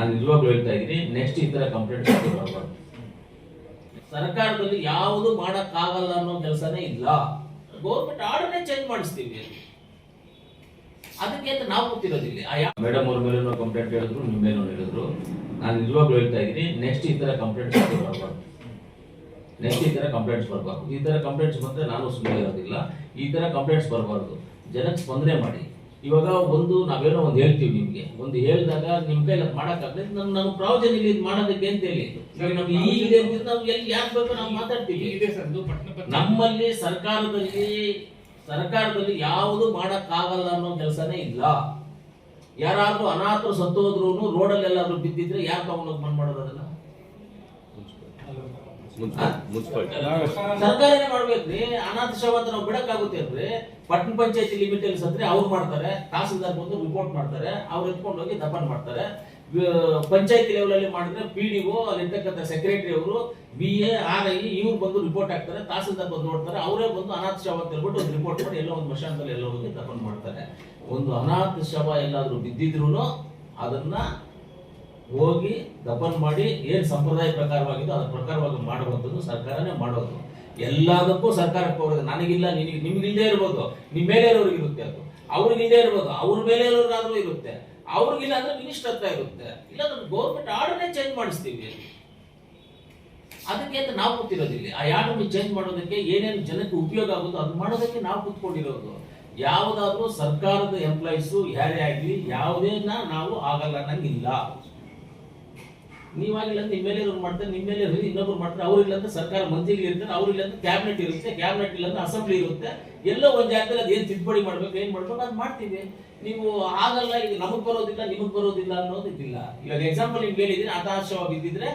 ನಾನು ನಿಜವಾಗ್ಲೂ ಹೇಳ್ತಾ ಇದ್ದೀನಿ, ನೆಕ್ಸ್ಟ್ ಈ ತರ ಕಂಪ್ಲೇಂಟ್ಸ್ ಬರಬಾರ್ದು. ಸರ್ಕಾರದಲ್ಲಿ ಯಾವುದು ಮಾಡಕ್ಕಾಗಲ್ಲ ಅನ್ನೋ ಕೆಲಸನೇ ಇಲ್ಲ. ಗೌರ್ಮೆಂಟ್ ಆರ್ಡರ್ನೇ ಚೇಂಜ್ ಮಾಡಿಸ್ತೀವಿ. ಅದಕ್ಕೆ ಅಂತ ನಾವು ಗೊತ್ತಿರೋದಿಲ್ಲ. ಮೇಡಮ್ ಅವ್ರ ಮೇಲೂ ಕಂಪ್ಲೇಂಟ್ ಹೇಳಿದ್ರು, ನಿಮ್ಮ ಮೇಲೂ ಹೇಳಿದ್ರು. ನಾನು ನಿಜವಾಗ್ಲೂ ಹೇಳ್ತಾ ಇದ್ದೀನಿ, ನೆಕ್ಸ್ಟ್ ಈ ತರ ಕಂಪ್ಲೇಂಟ್ಸ್ ಬರಬಾರ್ದು. ನೆಕ್ಸ್ಟ್ ಈ ತರ ಕಂಪ್ಲೇಂಟ್ಸ್ ಬರಬಾರ್ದು. ಈ ತರ ಕಂಪ್ಲೇಂಟ್ಸ್ ಬಂದ್ರೆ ನಾನು ಸುಮ್ಮನೆ ಇರೋದಿಲ್ಲ. ಈ ತರ ಕಂಪ್ಲೇಂಟ್ಸ್ ಬರಬಾರ್ದು. ಜನಕ್ಕೆ ಸ್ಪಂದನೆ ಮಾಡಿ. ಇವಾಗ ನಾವೇನೋ ಒಂದು ಹೇಳ್ತೀವಿ, ನಿಮ್ಗೆ ಒಂದು ಹೇಳಿದಾಗ ನಿಮ್ ಕೈಲಿ ಮಾಡಕ್ಕಾಗಲಿ, ನಮ್ಮ ಪ್ರಯೋಜನ ಇಲ್ಲಿ ಮಾಡೋದಕ್ಕೆ ಅಂತ ಹೇಳಿ ನಮ್ಗೆ ಈಗ ನಾವು ಎಲ್ಲಿ ಯಾಕೆ ಬೇಕು ನಾವು ಮಾತಾಡ್ತೀವಿ. ನಮ್ಮಲ್ಲಿ ಸರ್ಕಾರದಲ್ಲಿ ಯಾವುದು ಮಾಡಕ್ಕಾಗಲ್ಲ ಅನ್ನೋ ಕೆಲಸನೇ ಇಲ್ಲ. ಯಾರಾದ್ರೂ ಅನಾಥರು ಸತ್ತೋದ್ರು ರೋಡಲ್ಲಿ ಎಲ್ಲಾದ್ರೂ ಬಿದ್ದಿದ್ರೆ ಯಾಕೆ ತಗೊಂಡೋಗಿ ಮನ್ ಮಾಡೋದು? ಅದನ್ನ ಸರ್ಕಾರನೇ ಮಾಡ್ಬೇಕ್ರಿ. ಅನಾಥ ಶವ ಅಂತ ನಾವು ಬಿಡಕ್ಕಾಗುತ್ತೆ ಅಂದ್ರೆ ಪಟ್ಟಣ ಪಂಚಾಯತಿ ಲಿಮಿಟ್ ಅಲ್ಲಿ ಸತ್ರೆ ಅವ್ರು ಮಾಡ್ತಾರೆ, ತಹಸೀಲ್ದಾರ್ ಬಂದು ರಿಪೋರ್ಟ್ ಮಾಡ್ತಾರೆ, ಅವ್ರು ಎತ್ಕೊಂಡು ಹೋಗಿ ದಫನ್ ಮಾಡ್ತಾರೆ. ಪಂಚಾಯತಿ ಲೆವೆಲ್ ಅಲ್ಲಿ ಮಾಡಿದ್ರೆ PDO ಅಲ್ಲಿರ್ತಕ್ಕಂಥ ಸೆಕ್ರೆಟರಿ ಅವರು BA RI ಇವ್ರು ಬಂದು ರಿಪೋರ್ಟ್ ಹಾಕ್ತಾರೆ, ತಹಸೀಲ್ದಾರ್ ಬಂದು ನೋಡ್ತಾರೆ, ಅವರೇ ಬಂದು ಅನಾಥ ಶವ ಅಂತ ಹೇಳ್ಬಿಟ್ಟು ಒಂದು ರಿಪೋರ್ಟ್ ಮಾಡಿ ಎಲ್ಲ ಒಂದು ಮಶಾನದಲ್ಲಿ ಎಲ್ಲ ಹೋಗಿ ದಫನ್ ಮಾಡ್ತಾರೆ. ಒಂದು ಅನಾಥ ಶವ ಎಲ್ಲಾದ್ರೂ ಬಿದ್ದಿದ್ರು ಅದನ್ನ ಹೋಗಿ ದಫನ್ ಮಾಡಿ ಏನ್ ಸಂಪ್ರದಾಯ ಪ್ರಕಾರವಾಗಿದ್ದು ಅದ್ರ ಪ್ರಕಾರವಾಗಿ ಮಾಡುವಂಥದ್ದು ಸರ್ಕಾರನೇ ಮಾಡೋದು. ಎಲ್ಲದಕ್ಕೂ ಸರ್ಕಾರಕ್ಕೆ ಹೋಗೋದು. ನನಗಿಲ್ಲ, ನಿಮ್ಗಿಲ್ಲದೆ ಇರ್ಬೋದು, ನಿಮ್ಮ ಮೇಲೆ ಇರೋರಿಗೆ ಇರುತ್ತೆ, ಅದು ಅವ್ರಿಗಿಲ್ಲದೆ ಇರ್ಬೋದು, ಅವ್ರ ಮೇಲೆ ಇರೋರಾದ್ರೂ ಇರುತ್ತೆ, ಅವ್ರಿಗಿಲ್ಲ ಅಂದ್ರೆ ಮಿನಿಸ್ಟರ್ ಹತ್ರ ಇರುತ್ತೆ. ಇಲ್ಲ ಗೌರ್ಮೆಂಟ್ ಆರ್ಡರ್ನೇ ಚೇಂಜ್ ಮಾಡಿಸ್ತೀವಿ. ಅದಕ್ಕೆ ಅಂತ ನಾವು ಕೂತಿರೋದಿಲ್ಲ. ಆ ಆರ್ಡರ್ನ ಚೇಂಜ್ ಮಾಡೋದಕ್ಕೆ ಏನೇನು ಜನಕ್ಕೆ ಉಪಯೋಗ ಆಗುತ್ತೋ ಅದು ಮಾಡೋದಕ್ಕೆ ನಾವು ಕೂತ್ಕೊಂಡಿರೋದು. ಯಾವುದಾದ್ರೂ ಸರ್ಕಾರದ ಎಂಪ್ಲಾಯೀಸು ಯಾರೇ ಆಗಲಿ ಯಾವುದೇನ ನಾವು ಆಗಲ್ಲ ಅನ್ನಂಗಿಲ್ಲ. ನೀವಾಗಿಲ್ಲ ನಿಮ್ಮ ಮೇಲೆ ಇರೋರು ಮಾಡ್ತಾರೆ, ನಿಮ್ಮ ಮೇಲೆ ಇನ್ನೊಬ್ರು ಮಾಡ್ತಾರೆ, ಅವ್ರಿಲ್ಲ ಅಂತ ಸರ್ಕಾರ ಮಂತ್ರಿಗಳು ಇರ್ತಾರೆ, ಅವ್ರಿಲ್ಲ ಅಂತ ಕ್ಯಾಬಿನೆಟ್ ಇರುತ್ತೆ, ಕ್ಯಾಬಿನೆಟ್ ಇಲ್ಲ ಅಂತ ಅಸೆಂಬ್ಲಿ ಇರುತ್ತೆ. ಎಲ್ಲೋ ಒಂದ್ ಜಾಗದಲ್ಲಿ ಅದೇನು ತಿದ್ದುಪಡಿ ಮಾಡ್ಬೇಕು, ಏನ್ ಮಾಡ್ಬೇಕು ಅದು ಮಾಡ್ತೀವಿ. ನೀವು ಆಗಲ್ಲ, ಈಗ ನಮಗ್ ಬರೋದಿಲ್ಲ ನಿಮಗ್ ಬರೋದಿಲ್ಲ ಅನ್ನೋದಿಲ್ಲ. ಇವಾಗ ಎಕ್ಸಾಂಪಲ್ ನಿಮ್ಗೆ ಹೇಳಿದ್ರೆ ಅನಾಥಶವ ಬಿದ್ದಿದ್ರೆ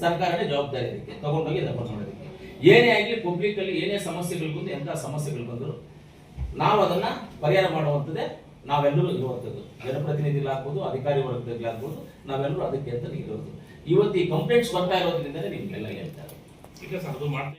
ಸರ್ಕಾರನೇ ಜವಾಬ್ದಾರಿ ಇದಕ್ಕೆ ತಗೊಂಡೋಗಿ ದಫನ್ ಮಾಡೋದಕ್ಕೆ. ಏನೇ ಆಗಲಿ ಪಬ್ಲಿಕ್ ಅಲ್ಲಿ ಏನೇ ಸಮಸ್ಯೆಗಳು ಬಂದು ಎಂತ ಸಮಸ್ಯೆಗಳು ಬಂದ್ರು ನಾವು ಅದನ್ನ ಪರಿಹಾರ ಮಾಡುವಂಥದ್ದೇ ನಾವೆಲ್ಲರೂ ಇರುವಂಥದ್ದು. ಜನಪ್ರತಿನಿಧಿಗಳಾಗ್ಬೋದು, ಅಧಿಕಾರಿ ವರ್ಗಗಳಾಗ್ಬೋದು, ನಾವೆಲ್ಲರೂ ಅದಕ್ಕೆ ಅಂತ ಇರೋದು. ಇವತ್ತು ಈ ಕಂಪ್ಲೇಂಟ್ಸ್ ಬರ್ತಾ ಇರೋದ್ರಿಂದಲೇ ನಿಮ್ಗೆಲ್ಲ ಹೇಳ್ತಾರೆ.